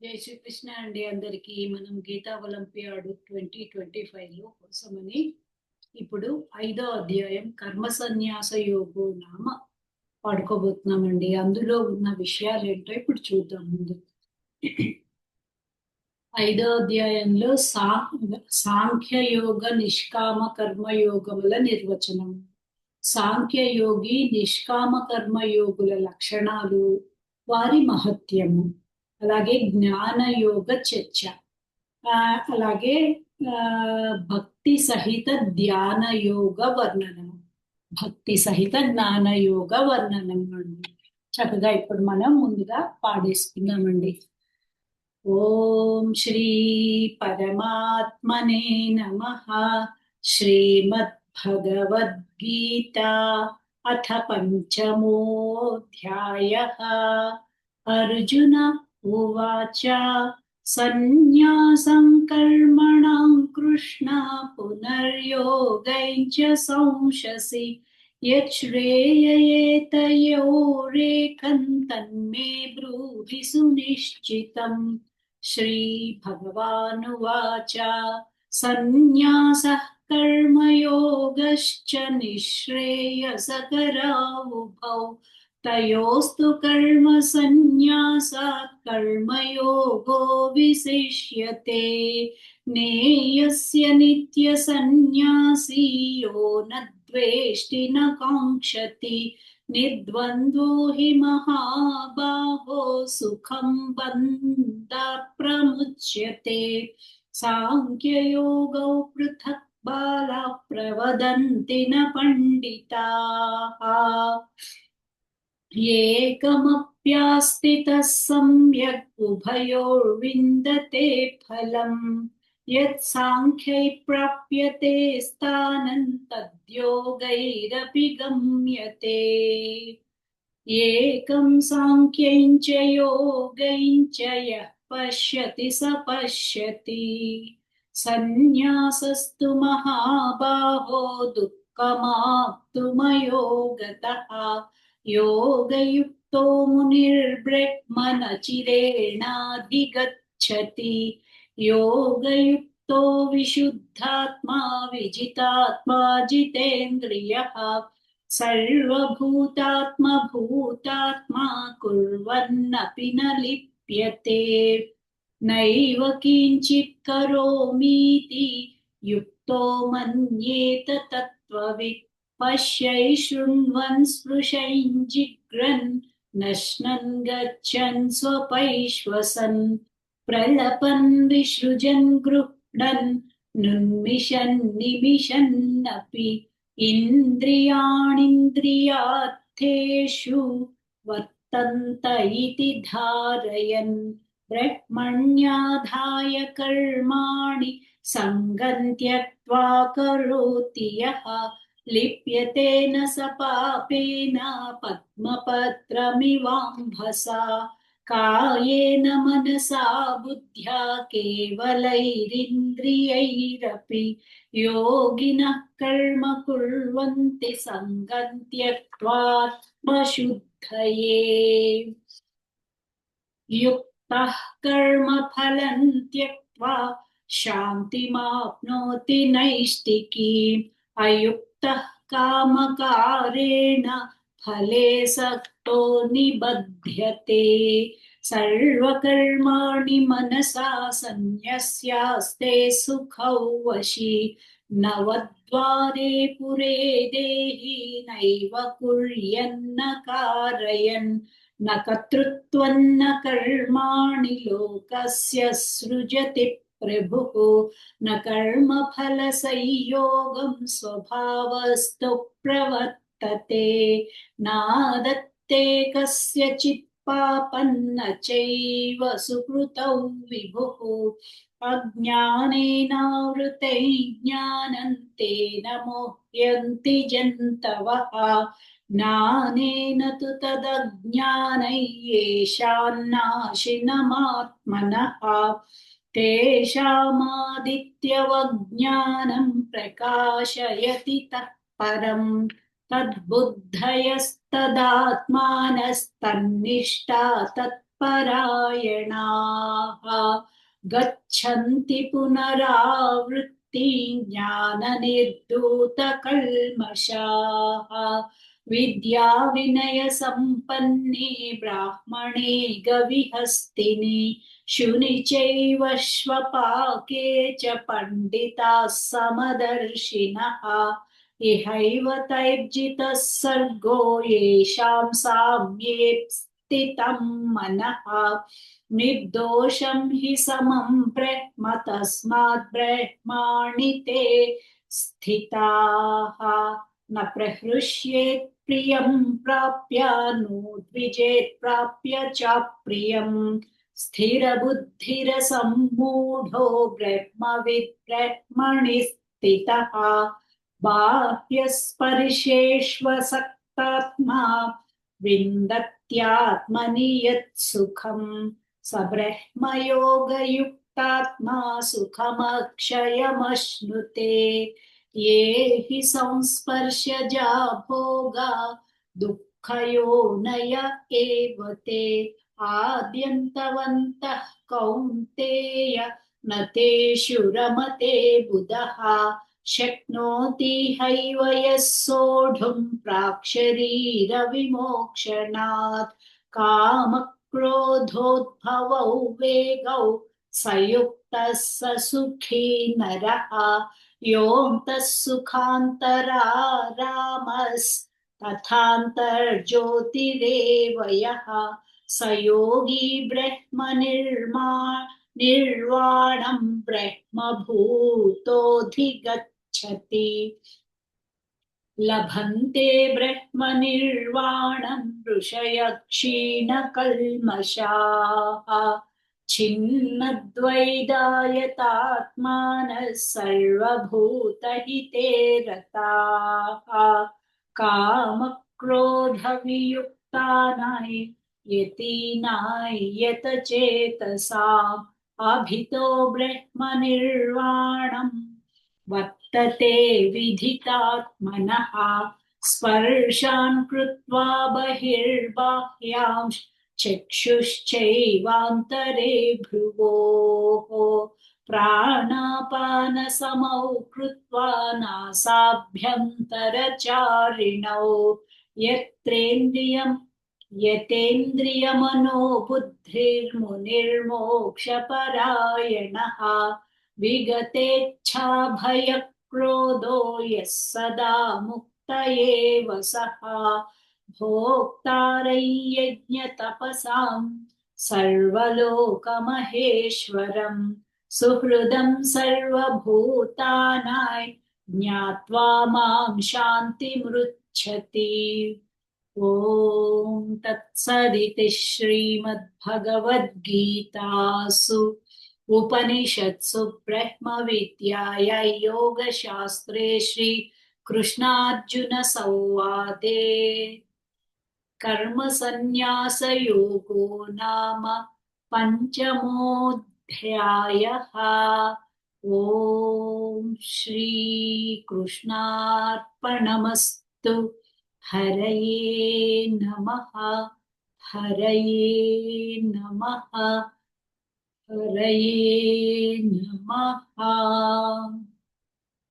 జై శ్రీకృష్ణ అండి అందరికీ. మనం గీతా ఒలింపియాడ్ 2025 కోసమని ఇప్పుడు 5వ అధ్యాయం కర్మ సన్యాస యోగో నామ పాడుకోబోతున్నామండి. అందులో ఉన్న విషయాలు ఏంటో ఇప్పుడు చూద్దాం. ముందు 5వ అధ్యాయంలో సాంఖ్య యోగ నిష్కామ కర్మ యోగముల నిర్వచనం. సాంఖ్య యోగి నిష్కామ కర్మ యోగుల లక్షణాలు, వారి మహత్యము, అలాగే జ్ఞాన యోగ చర్చ, అలాగే ఆ, భక్తి సహిత ధ్యాన యోగ వర్ణనం. భక్తి సహిత జ్ఞాన యోగ వర్ణనం అండి. చక్కగా ఇప్పుడు మనం ముందుగా పాడేసుకుందామండి. ఓం శ్రీ పరమాత్మనే నమః. శ్రీమద్భగవద్గీతా అథ పంచమోऽధ్యాయः. అర్జున ఉవాచ సన్యాసం కర్మణాం కృష్ణ పునర్యోగైః చ సంశసి యచ్ఛ్రేయయేతయోరేకం తన్మే బ్రూहि సునిశ్చితం. श्रीभगवानुवाच सन्न्यासः कर्मयोगश्च निःश्रेयसकरावुभौ तयोस्तु कर्मसन्न्यासात् कर्मयोगो विशिष्यते. नेयस्य नित्यसन्न्यासी यो न द्वेष्टि न काङ्क्षति निर्द्वन्द्वो हि महाबाहो सुखं बन्धात् प्रमुच्यते. साङ्ख्ययोगौ पृथक् बालाः प्रवदन्ति न पण्डिताः. एकमप्यास्थितः सम्यक् उभयोर्विन्दते फलम्. यत् साङ्ख्यै प्राप्यते स्थानं तद्योगैरपि गम्यते. एकं साङ्ख्यं च योगं च यः पश्यति स पश्यति. सन्न्यासस्तु महाबाहो दुःखमाप्तुमयो गतः. योगयुक्तो मुनिर्ब्रह्मणचिरेणाधिगच्छति. योगयुक्तो विशुद्धात्मा विजितात्मा जितेन्द्रियः. सर्वभूतात्मभूतात्मा कुर्वन्नपि न लिप्यते. नैव किञ्चित् करोमीति युक्तो मन्येत तत्त्ववित्. पश्यै शृण्वन् स्पृशन् जिघ्रन् नश्नन् गच्छन् स्वपैश्वसन् प्रलपन् विसृजन् गृह्णन् नुन्मिषन् निमिषन्नपि इन्द्रियाणीन्द्रियार्थेषु वर्तन्त इति धारयन् ब्रह्मण्याधाय कर्माणि सङ्गं त्यक्त्वा करोति यः लिप्यते न स पापेन पद्मपत्रमिवाम्भसा. कायेन मनसा बुद्ध्या केवलैरिन्द्रियैरपि योगिनः कर्म कुर्वन्ति सङ्गं त्यक्त्वात्मशुद्धये. युक्तः कर्मफलं त्यक्त्वा शान्तिमाप्नोति नैष्टिकीम्. अयुक्तः कामकारेण फले सक्तो निबध्यते. सर्वकर्माणि मनसा सन्न्यस्यास्ते सुखौ वशी. नवद्वारे पुरे देहि नैव कुर्यन्न कारयन्. न कर्तृत्वं न कर्माणि लोकस्य सृजति प्रभुः. न कर्मफलसंयोगं स्वभावस्तु प्रवर्तते. नादत्ते कस्यचित् पापं न चैव सुकृतौ विभुः. अज्ञानेनावृते ज्ञानं तेन मोह्यन्ति जन्तवः. ज्ञानेन तु तदज्ञानै येषान्नाशिनमात्मनः. तेषामादित्यवज्ञानं प्रकाशयति तत्परम्. तद्बुद्धयस्तदात्मानस्तन्निष्ठा तत्परं परायणाः गच्छन्ति पुनरावृत्तिं ज्ञाननिर्धूतकल्मषाः विद्या विनय संपन्ने ब्राह्मणे गविहस्तिनि शुनि चैव श्वपाके च पंडिताः समदर्शिनः इहैव तैर्जितः सर्गो येषां साम्ये स्थितं मनः निर्दोषं हि समं ब्रह्म तस्मात् ब्रह्माणि ते स्थिताः न प्रहृष्येत् प्रियं प्राप्य नो द्विजेत् प्राप्य चाप्रियम् स्थिरबुद्धिरसम्मूढो ब्रह्मविद् ब्रह्मणि स्थितः बाह्यस्पर्शेष्वसक्तात्मा विन्दत्यात्मनि यत् सुखम् स ब्रह्मयोगयुक्तात्मा सुखमक्षयमश्नुते ये हि संस्पर्शजा भोगा दुःखयोनय एव ते आद्यन्तवन्तः कौन्तेय न तेषु रमते बुधः शक्नोति हैव यः सोढुं प्राक्शरीरविमोक्षणात् कामक्रोधोद्भवौ वेगौ सयुक्तः स सुखी नरः योऽन्तः सुखान्तरारामस्तथान्तर्ज्योतिरेव यः स योगी निर्वाणं ब्रह्मभूतोऽधिगच्छति लभन्ते ब्रह्मनिर्वाणं ऋषयः क्षीणकल्मषाः छिन्नद्वैधायतात्मानः सर्वभूतहिते रताः कामक्रोधवियुक्तानां यतीनां यतचेतसाम् अभितो ब्रह्मनिर्वाणं वर्तते विदितात्मनः स्पर्शान् कृत्वा बहिर्बाह्यांश चक्षुश्चैवान्तरे भ्रुवोः प्राणापानसमौ कृत्वा नासाभ्यन्तरचारिणौ यतेन्द्रियमनोबुद्धिर्मुनिर्मोक्षपरायणः विगतेच्छाभयक्रोधो यः सदा मुक्त एव सः भोक्तारय्यज्ञतपसां सर्वलोकमहेश्वरं सुहृदं सर्वभूतानां ज्ञात्वा मां शान्तिमृच्छति ॐ तत्सदिति श्रीमद्भगवद्गीतासु उपनिषत्सु ब्रह्मविद्यायां योगशास्त्रे श्रीकृष्णार्जुनसंवादे कर्मसन्न्यासयोगो नाम पञ्चमोऽध्यायः। ॐ श्रीकृष्णार्पणमस्तु। हरये नमः। हरये नमः। हरये नमः।